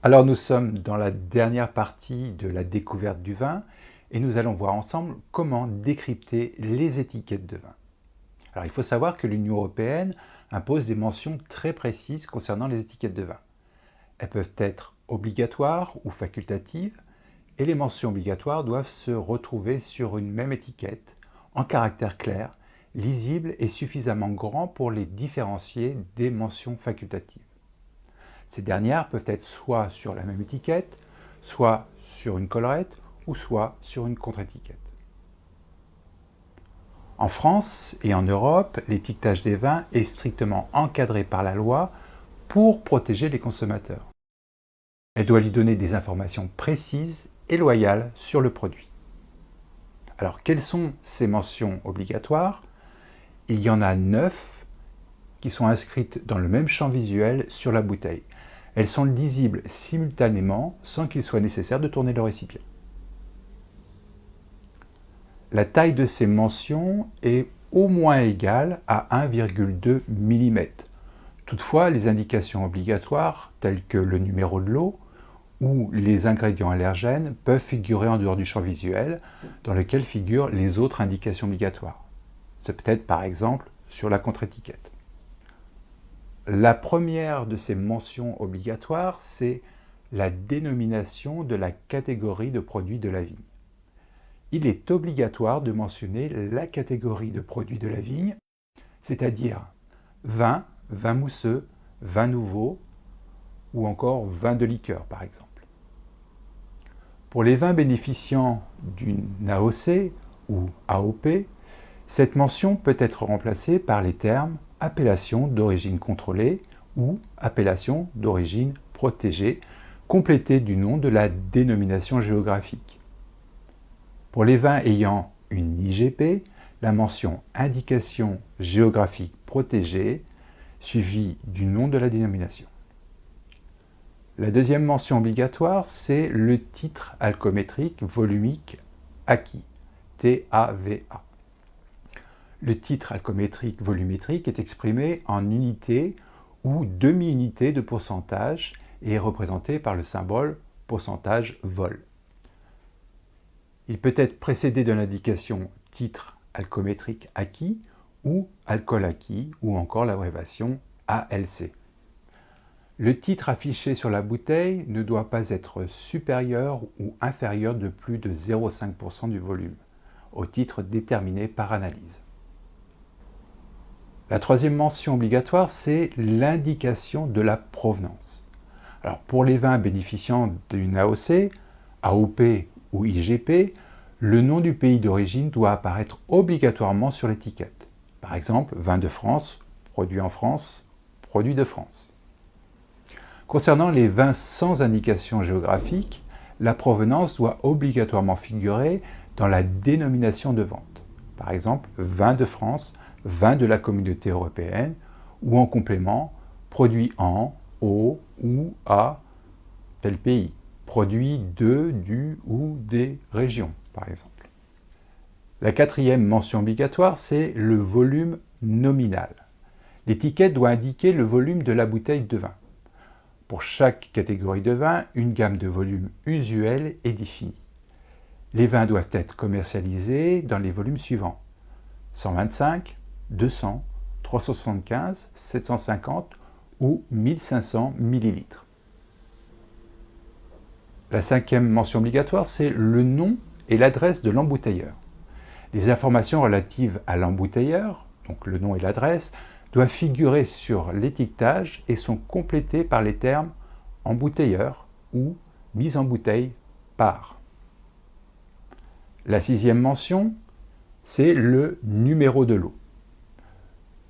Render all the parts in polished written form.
Alors nous sommes dans la dernière partie de la découverte du vin et nous allons voir ensemble comment décrypter les étiquettes de vin. Alors il faut savoir que l'Union européenne impose des mentions très précises concernant les étiquettes de vin. Elles peuvent être obligatoires ou facultatives et les mentions obligatoires doivent se retrouver sur une même étiquette en caractères clairs, lisibles et suffisamment grands pour les différencier des mentions facultatives. Ces dernières peuvent être soit sur la même étiquette, soit sur une collerette ou soit sur une contre-étiquette. En France et en Europe, l'étiquetage des vins est strictement encadré par la loi pour protéger les consommateurs. Elle doit lui donner des informations précises et loyales sur le produit. Alors, quelles sont ces mentions obligatoires? Il y en a 9 qui sont inscrites dans le même champ visuel sur la bouteille. Elles sont lisibles simultanément sans qu'il soit nécessaire de tourner le récipient. La taille de ces mentions est au moins égale à 1,2 mm. Toutefois, les indications obligatoires, telles que le numéro de l'eau ou les ingrédients allergènes, peuvent figurer en dehors du champ visuel, dans lequel figurent les autres indications obligatoires. C'est peut-être par exemple sur la contre-étiquette. La première de ces mentions obligatoires, c'est la dénomination de la catégorie de produits de la vigne. Il est obligatoire de mentionner la catégorie de produits de la vigne, c'est-à-dire vin, vin mousseux, vin nouveau ou encore vin de liqueur par exemple. Pour les vins bénéficiant d'une AOC ou AOP, cette mention peut être remplacée par les termes appellation d'origine contrôlée ou appellation d'origine protégée, complétée du nom de la dénomination géographique. Pour les vins ayant une IGP, la mention indication géographique protégée, suivie du nom de la dénomination. La deuxième mention obligatoire, c'est le titre alcoométrique volumique acquis, TAVA. Le titre alcoométrique volumétrique est exprimé en unités ou demi-unités de pourcentage et est représenté par le symbole pourcentage vol. Il peut être précédé de l'indication titre alcoométrique acquis ou alcool acquis ou encore l'abréviation ALC. Le titre affiché sur la bouteille ne doit pas être supérieur ou inférieur de plus de 0,5% du volume, au titre déterminé par analyse. La troisième mention obligatoire, c'est l'indication de la provenance. Alors pour les vins bénéficiant d'une AOC, AOP ou IGP, le nom du pays d'origine doit apparaître obligatoirement sur l'étiquette. Par exemple, vin de France, produit en France, produit de France. Concernant les vins sans indication géographique, la provenance doit obligatoirement figurer dans la dénomination de vente. Par exemple, vin de France, vin de la communauté européenne, ou en complément, produit en, au ou à tel pays, produit de, du ou des régions, par exemple. La quatrième mention obligatoire, c'est le volume nominal. L'étiquette doit indiquer le volume de la bouteille de vin. Pour chaque catégorie de vin, une gamme de volume usuelle est définie. Les vins doivent être commercialisés dans les volumes suivants: 125, 200, 375, 750 ou 1500 ml. La cinquième mention obligatoire, c'est le nom et l'adresse de l'embouteilleur. Les informations relatives à l'embouteilleur, donc le nom et l'adresse, doivent figurer sur l'étiquetage et sont complétées par les termes embouteilleur ou mise en bouteille par. La sixième mention, c'est le numéro de lot.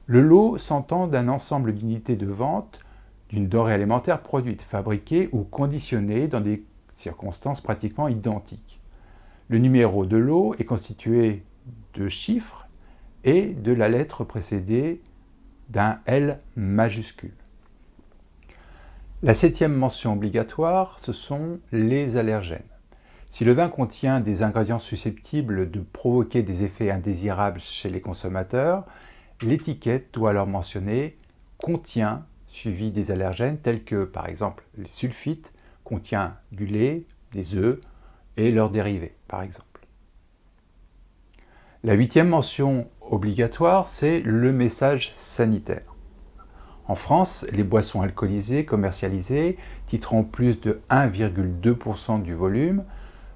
Le lot s'entend d'un ensemble d'unités de vente d'une denrée alimentaire produite, fabriquée ou conditionnée dans des circonstances pratiquement identiques. Le numéro de lot est constitué de chiffres et de la lettre précédée d'un L majuscule. La septième mention obligatoire, ce sont les allergènes. Si le vin contient des ingrédients susceptibles de provoquer des effets indésirables chez les consommateurs, l'étiquette doit alors mentionner « contient » suivi des allergènes tels que, par exemple, les sulfites contient du lait, des œufs et leurs dérivés, par exemple. La 8e mention obligatoire, c'est le message sanitaire. En France, les boissons alcoolisées commercialisées titrant plus de 1,2% du volume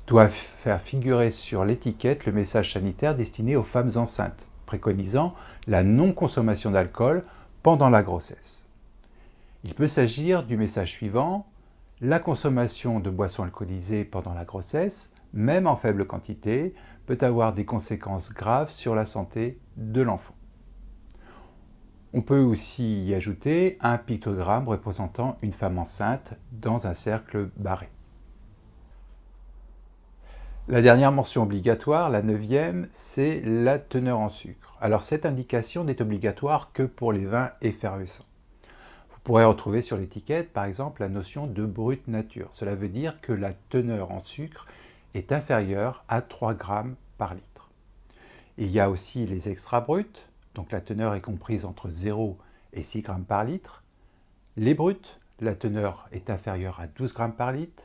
doivent faire figurer sur l'étiquette le message sanitaire destiné aux femmes enceintes, préconisant la non-consommation d'alcool pendant la grossesse. Il peut s'agir du message suivant: la consommation de boissons alcoolisées pendant la grossesse, même en faible quantité, peut avoir des conséquences graves sur la santé de l'enfant. On peut aussi y ajouter un pictogramme représentant une femme enceinte dans un cercle barré. La dernière mention obligatoire, la 9e, c'est la teneur en sucre. Alors cette indication n'est obligatoire que pour les vins effervescents. Vous pourrez retrouver sur l'étiquette par exemple la notion de brute nature. Cela veut dire que la teneur en sucre est inférieure à 3 grammes par litre. Il y a aussi les extra bruts, donc la teneur est comprise entre 0 et 6 grammes par litre. Les bruts, la teneur est inférieure à 12 grammes par litre.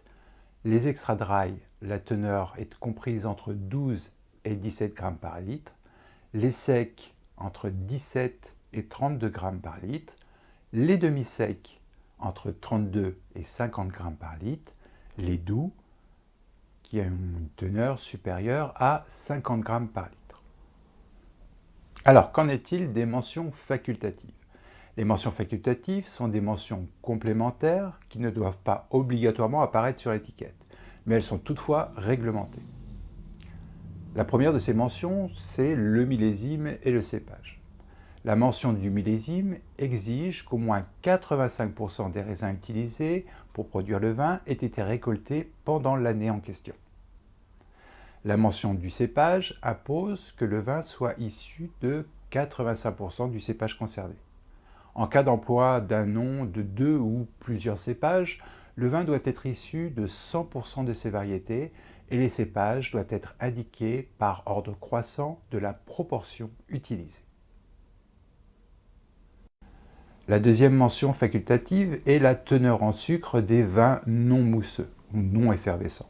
Les extra dry, la teneur est comprise entre 12 et 17 grammes par litre. Les secs, entre 17 et 32 grammes par litre. Les demi-secs, entre 32 et 50 grammes par litre. Les doux, qui ont une teneur supérieure à 50 grammes par litre. Alors, qu'en est-il des mentions facultatives? Les mentions facultatives sont des mentions complémentaires qui ne doivent pas obligatoirement apparaître sur l'étiquette, mais elles sont toutefois réglementées. La première de ces mentions, c'est le millésime et le cépage. La mention du millésime exige qu'au moins 85% des raisins utilisés pour produire le vin aient été récoltés pendant l'année en question. La mention du cépage impose que le vin soit issu de 85% du cépage concerné. En cas d'emploi d'un nom de 2 ou plusieurs cépages, le vin doit être issu de 100% de ces variétés et les cépages doivent être indiqués par ordre croissant de la proportion utilisée. La deuxième mention facultative est la teneur en sucre des vins non mousseux ou non effervescents.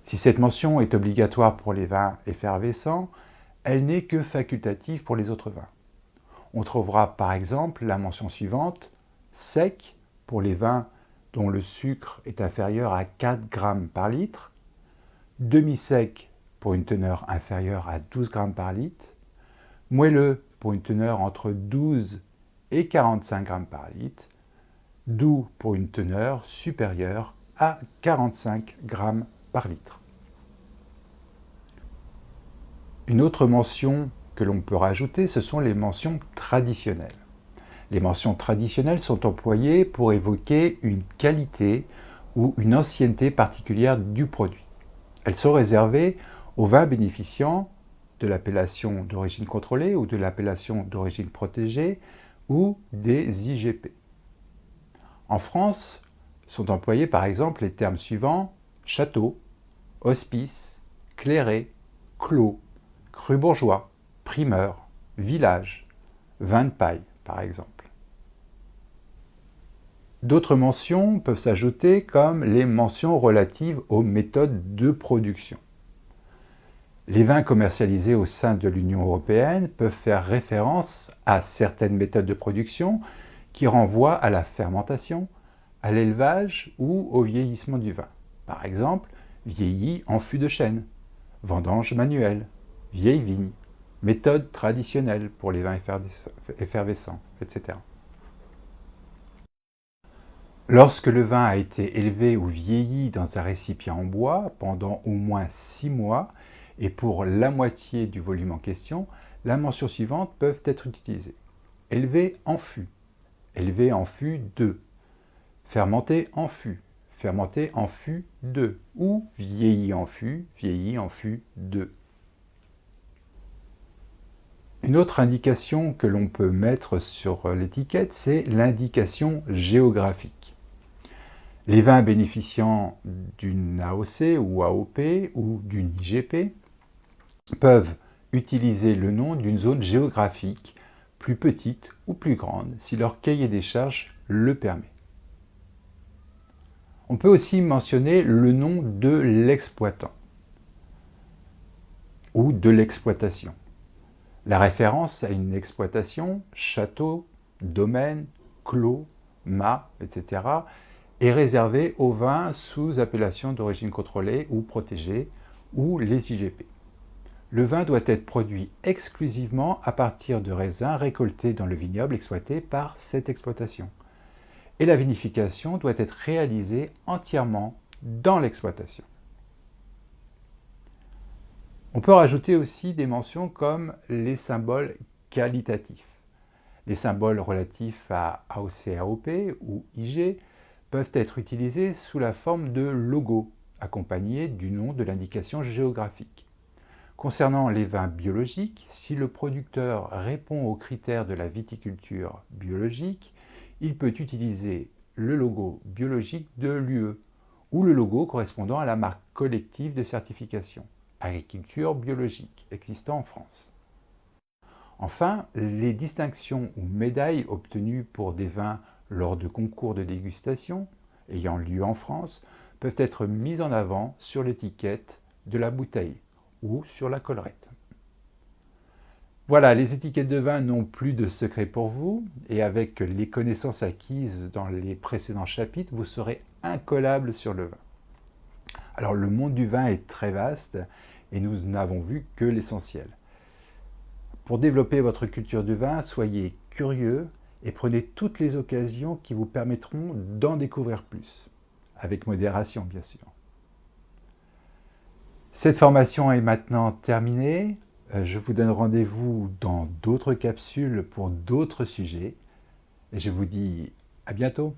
Si cette mention est obligatoire pour les vins effervescents, elle n'est que facultative pour les autres vins. On trouvera par exemple la mention suivante, sec, pour les vins dont le sucre est inférieur à 4 grammes par litre, demi-sec pour une teneur inférieure à 12 grammes par litre, moelleux pour une teneur entre 12 et 45 grammes par litre, doux pour une teneur supérieure à 45 grammes par litre. Une autre mention que l'on peut rajouter, ce sont les mentions traditionnelles. Les mentions traditionnelles sont employées pour évoquer une qualité ou une ancienneté particulière du produit. Elles sont réservées aux vins bénéficiant de l'appellation d'origine contrôlée ou de l'appellation d'origine protégée ou des IGP. En France, sont employés par exemple les termes suivants: château, hospice, clairé, clos, cru bourgeois, primeur, village, vin de paille, par exemple. D'autres mentions peuvent s'ajouter comme les mentions relatives aux méthodes de production. Les vins commercialisés au sein de l'Union européenne peuvent faire référence à certaines méthodes de production qui renvoient à la fermentation, à l'élevage ou au vieillissement du vin. Par exemple, vieilli en fût de chêne, vendange manuelle, vieille vigne, méthode traditionnelle pour les vins effervescents, etc. Lorsque le vin a été élevé ou vieilli dans un récipient en bois pendant au moins 6 mois et pour la moitié du volume en question, la mention suivante peut être utilisée. Élevé en fût de, fermenté en fût de, ou vieilli en fût de. Une autre indication que l'on peut mettre sur l'étiquette, c'est l'indication géographique. Les vins bénéficiant d'une AOC ou AOP ou d'une IGP peuvent utiliser le nom d'une zone géographique plus petite ou plus grande si leur cahier des charges le permet. On peut aussi mentionner le nom de l'exploitant ou de l'exploitation. La référence à une exploitation, château, domaine, clos, mât, etc., est réservée aux vins sous appellation d'origine contrôlée ou protégée, ou les IGP. Le vin doit être produit exclusivement à partir de raisins récoltés dans le vignoble exploité par cette exploitation. Et la vinification doit être réalisée entièrement dans l'exploitation. On peut rajouter aussi des mentions comme les symboles qualitatifs. Les symboles relatifs à AOC/AOP ou IG peuvent être utilisés sous la forme de logos, accompagnés du nom de l'indication géographique. Concernant les vins biologiques, si le producteur répond aux critères de la viticulture biologique, il peut utiliser le logo biologique de l'UE ou le logo correspondant à la marque collective de certification, agriculture biologique, existant en France. Enfin, les distinctions ou médailles obtenues pour des vins lors de concours de dégustation ayant lieu en France peuvent être mises en avant sur l'étiquette de la bouteille ou sur la collerette. Voilà, les étiquettes de vin n'ont plus de secret pour vous, et avec les connaissances acquises dans les précédents chapitres, vous serez incollable sur le vin. Alors, le monde du vin est très vaste, et nous n'avons vu que l'essentiel. Pour développer votre culture du vin, soyez curieux et prenez toutes les occasions qui vous permettront d'en découvrir plus, avec modération bien sûr. Cette formation est maintenant terminée. Je vous donne rendez-vous dans d'autres capsules pour d'autres sujets. Et je vous dis à bientôt.